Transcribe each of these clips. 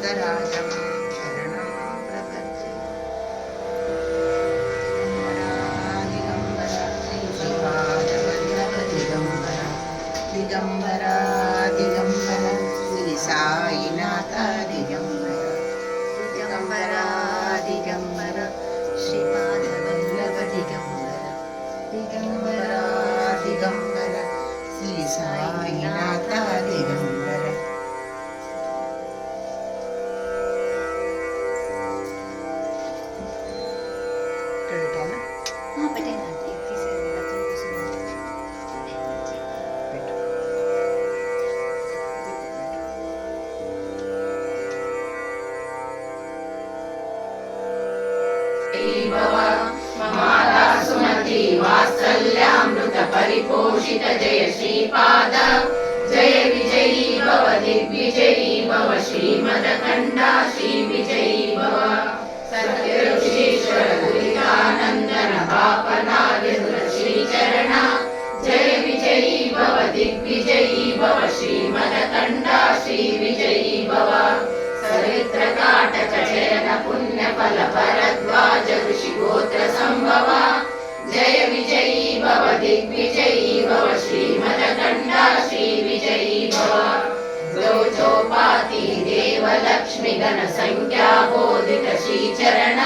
श्रीपादराजं शरणं प्रपद्ये। दिगम्बरा श्रीपादवल्लभ दिगम्बरा दिगम्बरा दिगम्बरा श्री साईनाथ दिगम्बरा दिगम्बरा दिगम्बरा श्रीपादवल्लभ दिगम्बरा दिगम्बरा दिगम्बरा श्री साईनाथ दिगम्बरा। माता सुमति वात्सल्यामृत परिपोषित जय श्रीपाद जय विजयी भव दिग्विजयी भव श्रीमदखण्डा श्री विजयी भव सत्यऋषीश्वर दुरितानन्दन पापनार्यदुर श्रीचरण जय विजयी भव दिग्विजयी भव श्रीमदखण्डा श्री विजयी भव सरित्रकाटक चयन पुण्यफल भरद्वाज ऋषि गोत्र संभव जय विजयी भव दिग्विजयी भव श्रीमदखण्डा श्री विजयी भव द्वौचोपाति देव लक्ष्मी गण संख्या बोधित श्रीचरण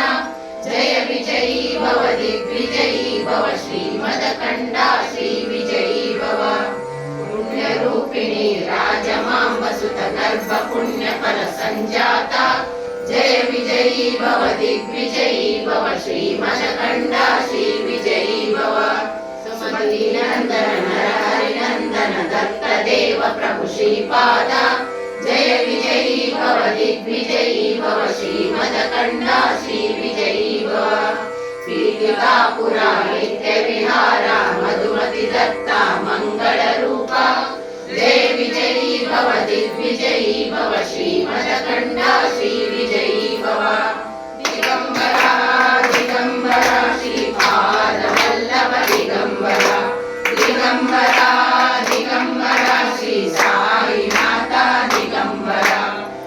जय विजयी भव दिग्विजयी भव श्रीमदखण्डा श्री विजयी भव पुण्यरूपिणी राजमाम्ब सुत गर्भ पुण्यफल संजाता जय विजयी भव दिग्विजयी भव श्रीमदखण्डा श्री विजयी भव सुमति नंदन नरहरि नंदन दत्त देव प्रभु श्रीपाद जय विजयी भव दिग्विजयी भव श्रीमदखण्डा श्री विजयी भव पीठिकापुरा नित्य विहारा मधुमति दत्ता मंगल रूपा जय विजयी भव दिग्विजयी भव श्रीमदखण्डा श्री